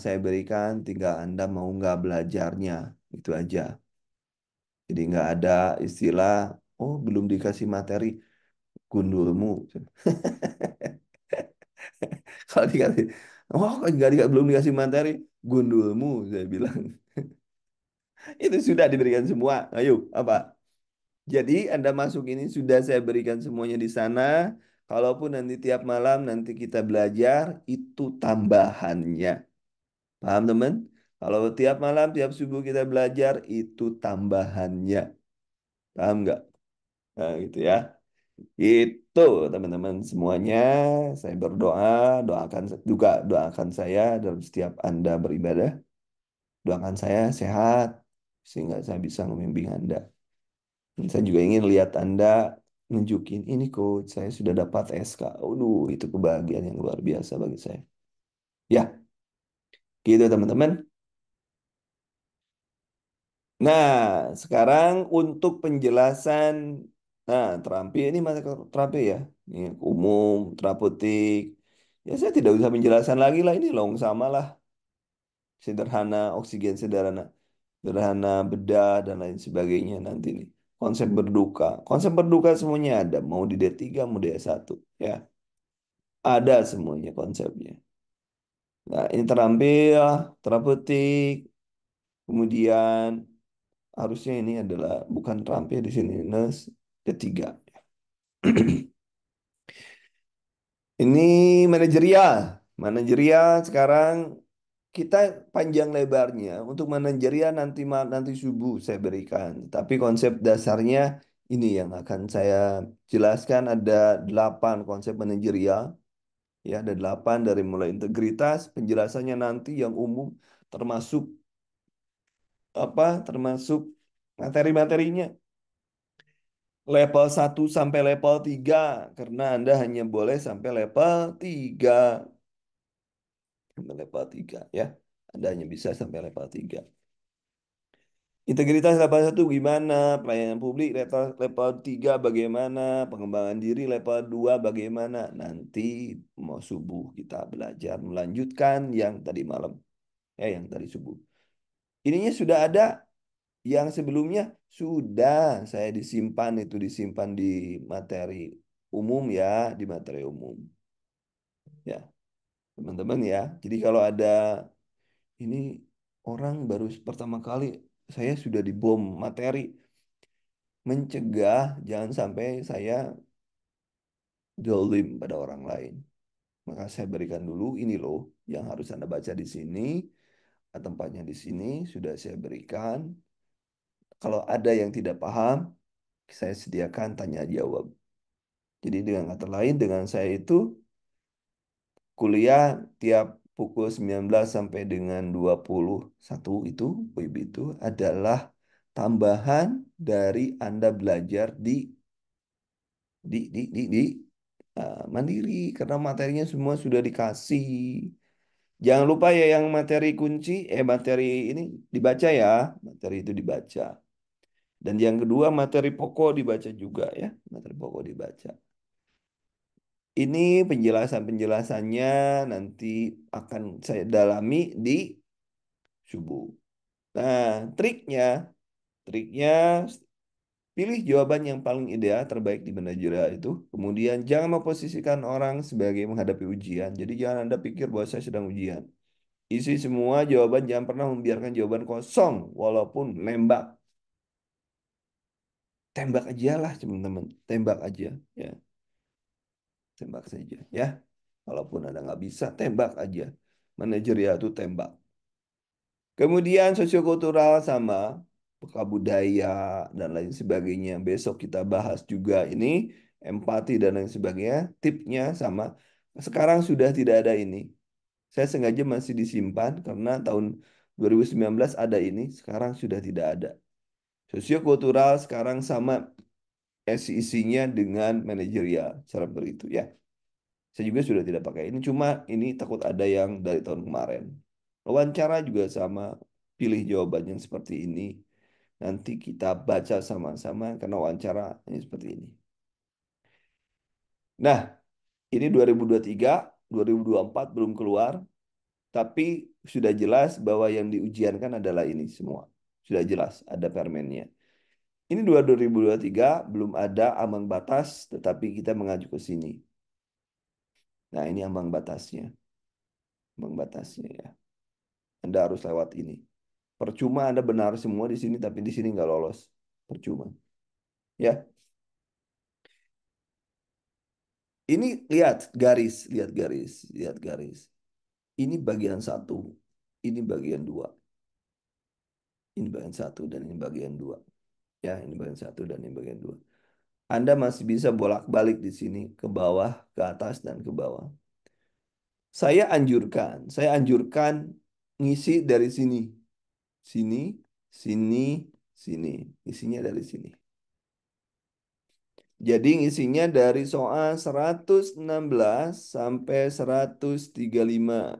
saya berikan, tinggal Anda mau nggak belajarnya, itu aja. Jadi nggak ada istilah, oh belum dikasih materi, gundulmu. Kalau dikasih, oh kok belum dikasih materi, gundulmu, saya bilang. Itu sudah diberikan semua. Ayo, apa? Jadi Anda masuk ini sudah saya berikan semuanya di sana. Kalaupun nanti tiap malam nanti kita belajar, itu tambahannya. Paham teman? Kalau tiap malam, tiap subuh kita belajar, itu tambahannya. Paham nggak? Nah, gitu ya. Itu teman-teman semuanya. Saya berdoa, doakan juga doakan saya dalam setiap Anda beribadah. Doakan saya sehat, sehingga saya bisa membimbing Anda. Dan saya juga ingin lihat Anda nunjukin, ini coach, saya sudah dapat SK. Aduh, itu kebahagiaan yang luar biasa bagi saya. Ya, gitu teman-teman. Nah, sekarang untuk penjelasan, nah terapi ini masih terapi ya, ini umum, terapeutik. Ya saya tidak usah penjelasan lagi lah, ini long sama lah, sederhana, oksigen sederhana, sederhana bedah dan lain sebagainya nanti nih. Konsep berduka semuanya ada, mau di D3, mau di S1, ya ada semuanya konsepnya. Nah ini terampil, terapeutik, kemudian harusnya ini adalah bukan terampil di sini, nurse ketiga. Ini manajerial. Manajerial sekarang kita panjang lebarnya untuk manajerial nanti subuh saya berikan. Tapi konsep dasarnya ini yang akan saya jelaskan ada 8 konsep manajerial. Ya, ada 8 dari mulai integritas, penjelasannya nanti yang umum termasuk apa? Termasuk materi-materinya. Level 1 sampai level 3 karena Anda hanya boleh sampai level 3. Sampai level 3 ya. Anda hanya bisa sampai level 3. Integritas level 1 gimana? Pelayanan publik level 3 bagaimana? Pengembangan diri level 2 bagaimana? Nanti mau subuh kita belajar melanjutkan yang tadi malam. Ya, yang tadi subuh. Ininya sudah ada, yang sebelumnya sudah saya disimpan di materi umum ya, di materi umum. Ya, teman-teman ya. Jadi kalau ada ini orang baru pertama kali saya sudah dibom materi, mencegah jangan sampai saya dolim pada orang lain. Maka saya berikan dulu ini loh yang harus Anda baca di sini, tempatnya di sini sudah saya berikan. Kalau ada yang tidak paham, saya sediakan tanya jawab. Jadi dengan kata lain dengan saya itu kuliah tiap pukul 19 sampai dengan 21 itu WIB itu adalah tambahan dari Anda belajar Mandiri karena materinya semua sudah dikasih. Jangan lupa ya yang materi kunci, materi ini dibaca ya, materi itu dibaca. Dan yang kedua materi pokok dibaca juga ya, materi pokok dibaca. Ini penjelasan-penjelasannya nanti akan saya dalami di subuh. Nah, triknya pilih jawaban yang paling ideal terbaik di manajerial itu. Kemudian jangan memposisikan orang sebagai menghadapi ujian. Jadi jangan Anda pikir bahwa saya sedang ujian. Isi semua jawaban, jangan pernah membiarkan jawaban kosong walaupun nembak. Tembak aja lah teman-teman, tembak aja ya, tembak saja ya. Walaupun Anda nggak bisa, tembak aja. Manajerial itu tembak. Kemudian sosiokultural sama peka budaya dan lain sebagainya. Besok kita bahas juga ini empati dan lain sebagainya. Tipnya sama. Sekarang sudah tidak ada ini. Saya sengaja masih disimpan karena tahun 2019 ada ini. Sekarang sudah tidak ada. Sosiokultural sekarang sama isinya dengan manajerial. Cara begitu ya. Saya juga sudah tidak pakai ini. Cuma ini takut ada yang dari tahun kemarin. Wawancara juga sama. Pilih jawaban yang seperti ini. Nanti kita baca sama-sama karena wawancara ini seperti ini. Nah, ini 2023, 2024 belum keluar. Tapi sudah jelas bahwa yang diujiankan adalah ini semua. Sudah jelas ada permennya. Ini 2023 belum ada ambang batas, tetapi kita mengacu ke sini. Nah, ini ambang batasnya. Ambang batasnya ya. Anda harus lewat ini. Percuma Anda benar semua di sini, tapi di sini nggak lolos. Percuma. Ya, ini lihat garis, lihat garis. Ini bagian satu, ini bagian dua, ini bagian satu dan ini bagian dua. Ya, ini bagian satu dan ini bagian dua. Anda masih bisa bolak-balik di sini ke bawah, ke atas dan ke bawah. Saya anjurkan ngisi dari sini, sini, sini, sini. Isinya dari sini. Jadi ngisinya dari soal 116 sampai 135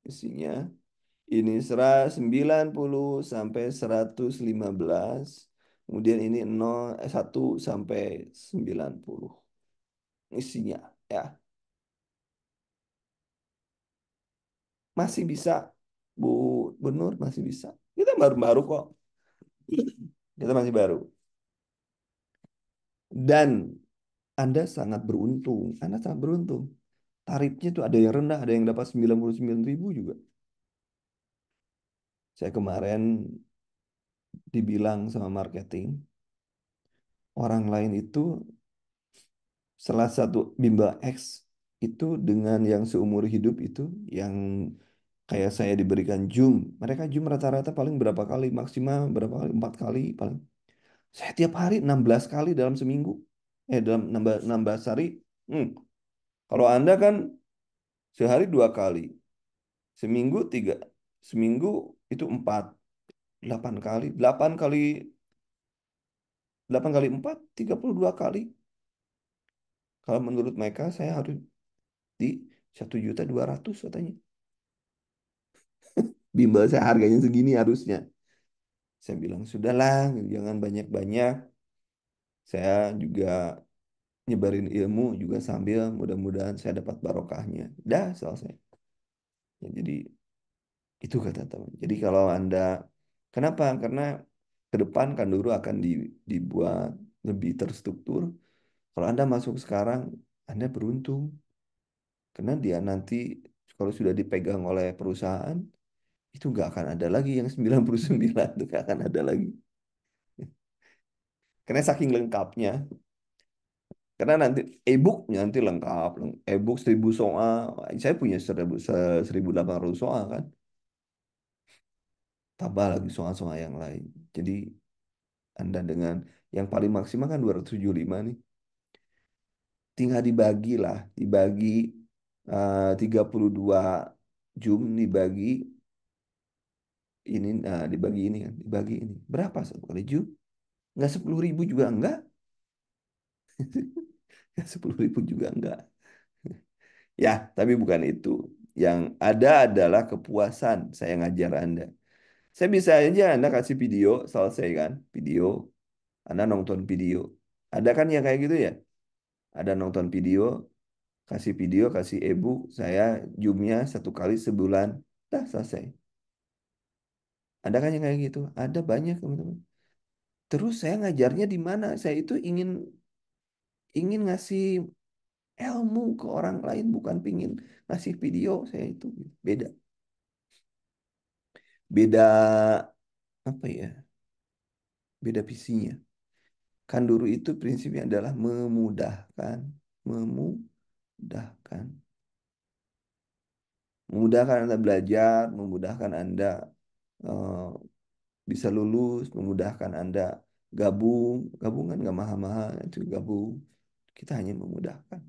isinya. Ini 90 sampai 115. Kemudian ini 1 sampai 90 isinya ya. Masih bisa Bu Nur masih bisa. Kita baru-baru kok. Kita masih baru. Dan Anda sangat beruntung. Anda sangat beruntung. Tarifnya tuh ada yang rendah, ada yang dapat 99.000 juga. Saya kemarin dibilang sama marketing, orang lain itu salah satu Bimba X itu dengan yang seumur hidup itu, yang kayak saya diberikan Zoom. Mereka Zoom rata-rata paling berapa kali, maksimal berapa kali, 4 kali paling. Saya tiap hari 16 kali dalam seminggu. Dalam 16 hari. Hmm. Kalau Anda kan sehari 2 kali, seminggu 3, seminggu itu 4, 8 kali, 8 kali 4, 32 kali. Kalau menurut mereka saya harus di 1.200.000 katanya. Bimbel saya harganya segini harusnya. Saya bilang sudahlah, jangan banyak-banyak. Saya juga nyebarin ilmu juga sambil mudah-mudahan saya dapat barokahnya. Dah selesai. Ya, jadi itu kata teman. Jadi kalau Anda, kenapa? Karena ke depan Kanduru akan dibuat lebih terstruktur. Kalau Anda masuk sekarang, Anda beruntung. Karena dia nanti kalau sudah dipegang oleh perusahaan, itu nggak akan ada lagi yang 99 itu nggak akan ada lagi. Karena saking lengkapnya. Karena nanti e-book nanti lengkap. E-book 1.000 soal. Saya punya 1.800 soal kan. Tambah lagi soal-soal yang lain. Jadi Anda dengan yang paling maksimal kan 275 nih. Tinggal dibagi lah. Dibagi 32 jum dibagi ini. Nah, dibagi ini kan. Dibagi ini. Berapa satu kali jum? Nggak 10.000 juga enggak. Nggak 10.000 juga enggak. Ya, tapi bukan itu. Yang ada adalah kepuasan saya ngajar Anda. Saya bisa aja Anda kasih video, selesai kan? Video, Anda nonton video. Ada kan yang kayak gitu ya? Ada nonton video, kasih e-book, saya zoomnya 1 kali sebulan. Dah selesai. Ada kan yang kayak gitu? Ada banyak teman-teman. Terus saya ngajarnya di mana? Saya itu ingin ingin ngasih ilmu ke orang lain, bukan pingin ngasih video. Saya itu beda. Beda apa ya? Beda visinya. Kan dulu itu prinsipnya adalah memudahkan, memudahkan, memudahkan Anda belajar, memudahkan Anda eh, bisa lulus, memudahkan Anda gabung, gabungan nggak mahal-mahal, itu gabung. Kita hanya memudahkan.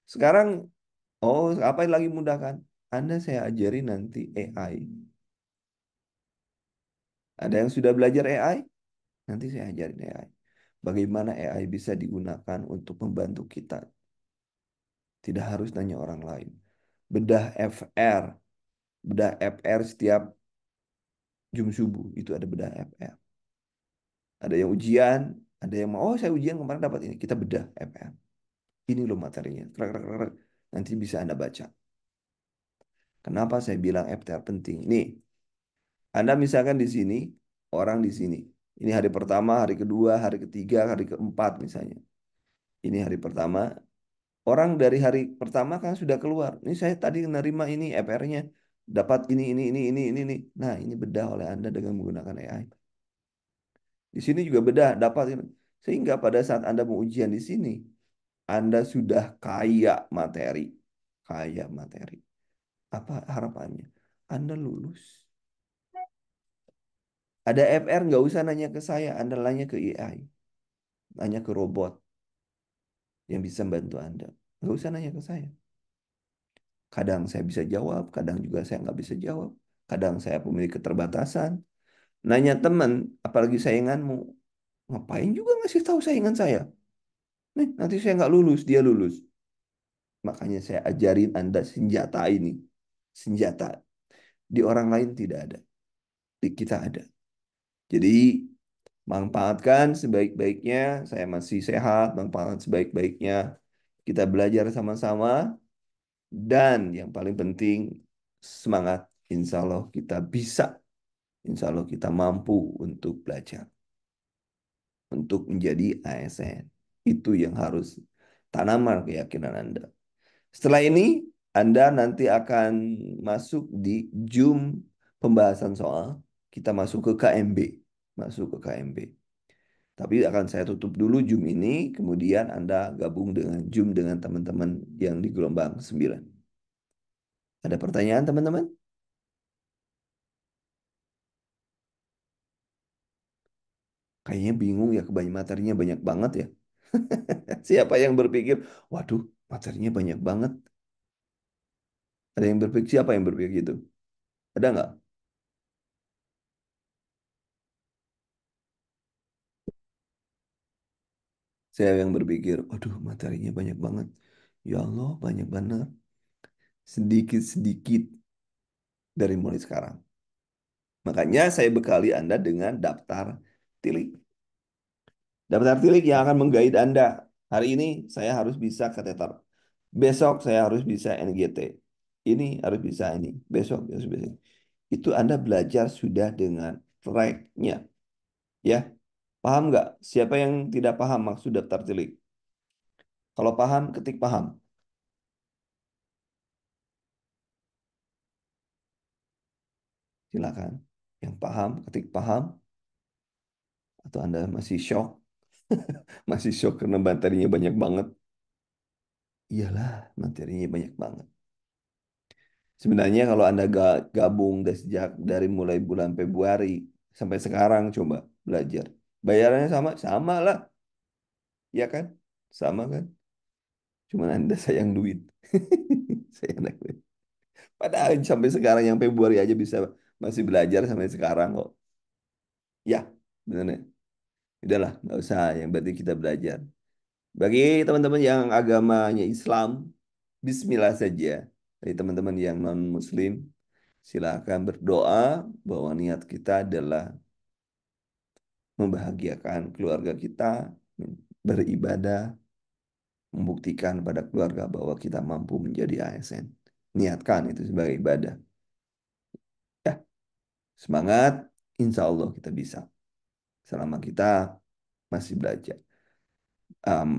Sekarang, oh apa yang lagi memudahkan? Anda saya ajari nanti AI. Ada yang sudah belajar AI? Nanti saya ajarin AI. Bagaimana AI bisa digunakan untuk membantu kita. Tidak harus nanya orang lain. Bedah FR. Bedah FR setiap jam subuh. Itu ada bedah FR. Ada yang ujian. Ada yang mau, oh saya ujian kemarin dapat ini. Kita bedah FR. Ini loh materinya. Krek, krek, krek. Nanti bisa Anda baca. Kenapa saya bilang FTR penting? Nih, Anda misalkan di sini, orang di sini. Ini hari pertama, hari kedua, hari ketiga, hari keempat misalnya. Ini hari pertama. Orang dari hari pertama kan sudah keluar. Ini saya tadi menerima ini FR-nya. Dapat ini. Nah, ini bedah oleh Anda dengan menggunakan AI. Di sini juga bedah, dapat ini. Sehingga pada saat Anda mau ujian di sini, Anda sudah kaya materi. Kaya materi. Apa harapannya? Anda lulus. Ada FR, nggak usah nanya ke saya. Anda nanya ke AI. Nanya ke robot yang bisa membantu Anda. Nggak usah nanya ke saya. Kadang saya bisa jawab, kadang juga saya nggak bisa jawab. Kadang saya memiliki keterbatasan. Nanya teman, apalagi sainganmu. Ngapain juga ngasih tahu saingan saya? Nih, nanti saya nggak lulus, dia lulus. Makanya saya ajarin Anda senjata ini. Senjata. Di orang lain tidak ada. Di kita ada. Jadi, manfaatkan sebaik-baiknya. Saya masih sehat, manfaatkan sebaik-baiknya. Kita belajar sama-sama. Dan yang paling penting, semangat. Insya Allah kita bisa. Insya Allah kita mampu untuk belajar. Untuk menjadi ASN. Itu yang harus tanamkan keyakinan Anda. Setelah ini, Anda nanti akan masuk di Zoom pembahasan soal. Kita masuk ke KMB. Masuk ke KMB. Tapi akan saya tutup dulu Zoom ini, kemudian Anda gabung dengan Zoom dengan teman-teman yang di gelombang 9. Ada pertanyaan teman-teman? Kayaknya bingung ya, kebanyakan materinya banyak banget ya. Siapa yang berpikir, waduh, materinya banyak banget. Ada yang berpikir, siapa yang berpikir gitu? Ada nggak? Saya yang berpikir, waduh, materinya banyak banget. Ya Allah, banyak banget. Sedikit-sedikit dari mulai sekarang. Makanya saya bekali Anda dengan daftar tilik. Daftar tilik yang akan menggait Anda. Hari ini saya harus bisa kateter. Besok saya harus bisa NGT. Ini harus bisa ini. Besok harus bisa. Itu Anda belajar sudah dengan tracknya. Ya, paham nggak? Siapa yang tidak paham maksud daftar tilik? Kalau paham, ketik paham. Silakan. Yang paham, ketik paham. Atau Anda masih shock? Masih shock karena materinya banyak banget. Iyalah, materinya banyak banget. Sebenarnya kalau Anda gabung dari sejak dari mulai bulan Februari sampai sekarang coba belajar. Bayarannya sama, sama lah, ya kan? Sama kan? Cuman Anda sayang duit. Sayang duit. Padahal sampai sekarang yang Februari aja bisa masih belajar sampai sekarang kok. Ya, benar. Udahlah, nggak usah. Yang berarti kita belajar. Bagi teman-teman yang agamanya Islam, Bismillah saja. Bagi teman-teman yang non-Muslim, silakan berdoa bahwa niat kita adalah membahagiakan keluarga kita, beribadah, membuktikan pada keluarga bahwa kita mampu menjadi ASN. Niatkan itu sebagai ibadah. Ya, semangat, insya Allah kita bisa. Selama kita masih belajar,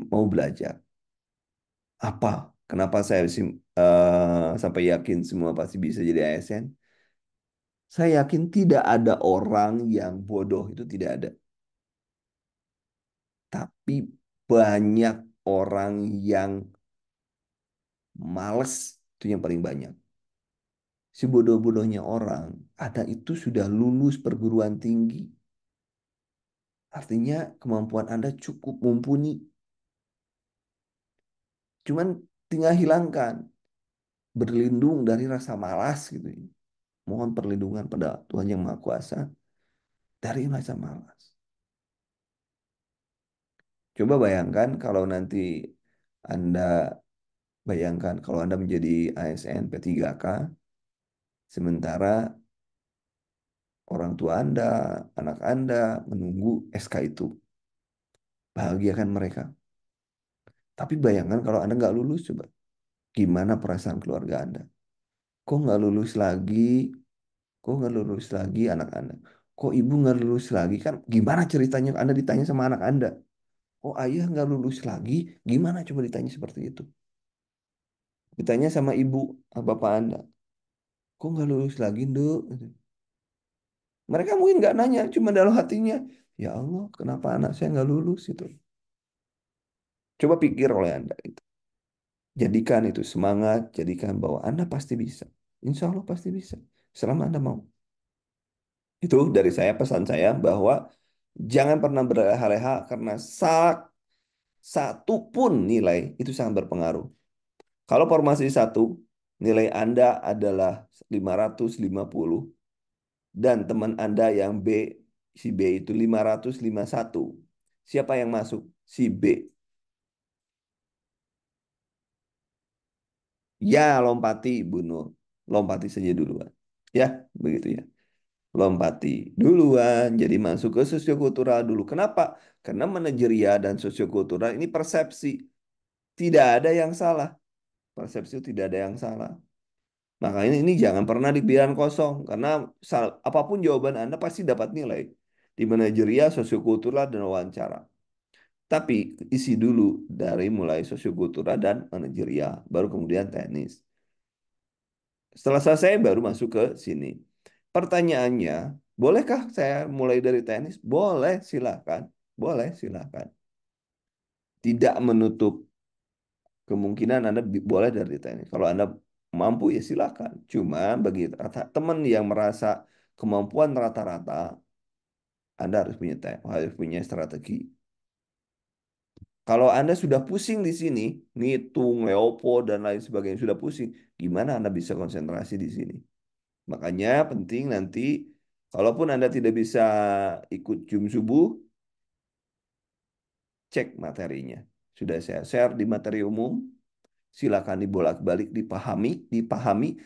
mau belajar. Apa? Kenapa saya sampai yakin semua pasti bisa jadi ASN? Saya yakin tidak ada orang yang bodoh, itu tidak ada. Tapi banyak orang yang males, itu yang paling banyak. Si bodoh-bodohnya orang, ada itu sudah lulus perguruan tinggi. Artinya kemampuan Anda cukup mumpuni. Cuman tinggal hilangkan, berlindung dari rasa malas gitu. Mohon perlindungan pada Tuhan Yang Maha Kuasa dari rasa malas. Coba bayangkan kalau nanti Anda bayangkan kalau Anda menjadi ASN P3K, sementara orang tua Anda, anak Anda menunggu SK itu. Bahagiakan mereka. Tapi bayangkan kalau Anda nggak lulus, coba. Gimana perasaan keluarga Anda? Kok nggak lulus lagi? Kok nggak lulus lagi anak Anda? Kok ibu nggak lulus lagi? Kan gimana ceritanya? Anda ditanya sama anak Anda. Oh ayah nggak lulus lagi? Gimana coba ditanya seperti itu? Ditanya sama ibu, bapak Anda. Kok nggak lulus lagi, Nduk? Mereka mungkin nggak nanya, cuma dalam hatinya, ya Allah, kenapa anak saya nggak lulus itu? Coba pikir oleh Anda itu. Jadikan itu semangat, jadikan bahwa Anda pasti bisa. Insya Allah pasti bisa. Selama Anda mau. Itu dari saya pesan saya bahwa jangan pernah berleha-leha karena satu pun nilai itu sangat berpengaruh. Kalau formasi satu, nilai Anda adalah 550 dan teman Anda yang B, si B itu 551. Siapa yang masuk? Si B. Ya, lompati, Bu Nur. Lompati saja duluan. Ya, begitu ya. Lompati duluan, jadi masuk ke sosiokultural dulu. Kenapa? Karena manajerial dan sosiokultural ini persepsi. Tidak ada yang salah. Persepsi itu tidak ada yang salah. Makanya ini jangan pernah dibiarkan kosong. Karena apapun jawaban Anda pasti dapat nilai. Di manajerial, sosiokultural, dan wawancara. Tapi isi dulu dari mulai sosiokultural dan manajerial. Baru kemudian teknis. Setelah selesai baru masuk ke sini. Pertanyaannya, bolehkah saya mulai dari tenis? Boleh, silakan. Boleh, silakan. Tidak menutup kemungkinan Anda boleh dari tenis. Kalau Anda mampu ya silakan. Cuma bagi teman yang merasa kemampuan rata-rata, Anda harus punya strategi. Kalau Anda sudah pusing di sini, ngitung, Leopold dan lain sebagainya sudah pusing, gimana Anda bisa konsentrasi di sini? Makanya penting nanti, kalaupun Anda tidak bisa ikut Zoom subuh, cek materinya. Sudah saya share di materi umum, silakan dibolak-balik, dipahami, dipahami.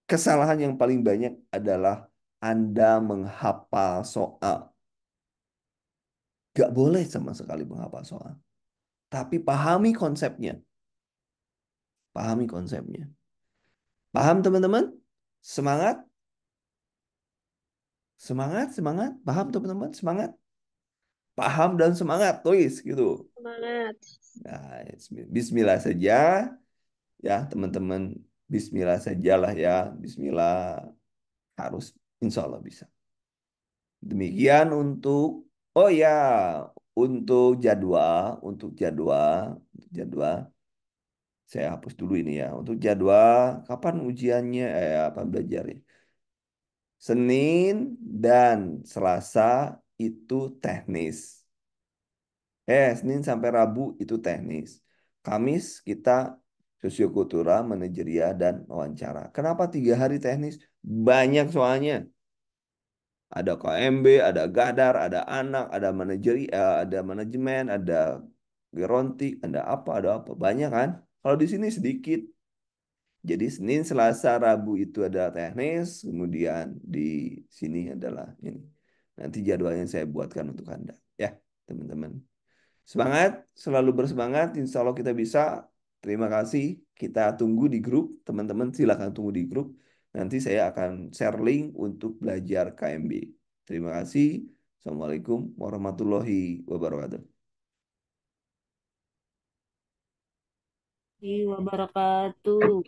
Kesalahan yang paling banyak adalah Anda menghafal soal. Gak boleh sama sekali menghafal soal. Tapi pahami konsepnya. Pahami konsepnya. Paham teman-teman? Semangat? Semangat, semangat. Paham teman-teman? Semangat. Paham dan semangat, tulis gitu. Semangat. Nah, bismillah saja ya teman-teman. Bismillah sajalah ya. Bismillah harus insya Allah bisa. Demikian oh ya, untuk jadwal, saya hapus dulu ini ya. Untuk jadwal, kapan ujiannya? Apa belajarnya? Senin dan Selasa itu teknis. Senin sampai Rabu itu teknis. Kamis kita sosiokultural, manajerial, dan wawancara. Kenapa 3 hari teknis? Banyak soalnya. Ada KMB, ada Gadar, ada anak, ada manajemen, ada geronti, ada apa. Banyak kan? Kalau di sini sedikit. Jadi Senin, Selasa, Rabu itu ada teknis, kemudian di sini adalah ini. Nanti jadwalnya saya buatkan untuk Anda. Ya, teman-teman. Semangat, selalu bersemangat. Insya Allah kita bisa. Terima kasih. Kita tunggu di grup. Teman-teman silakan tunggu di grup. Nanti saya akan share link untuk belajar KMB. Terima kasih. Assalamualaikum warahmatullahi wabarakatuh. Wabarakatuh.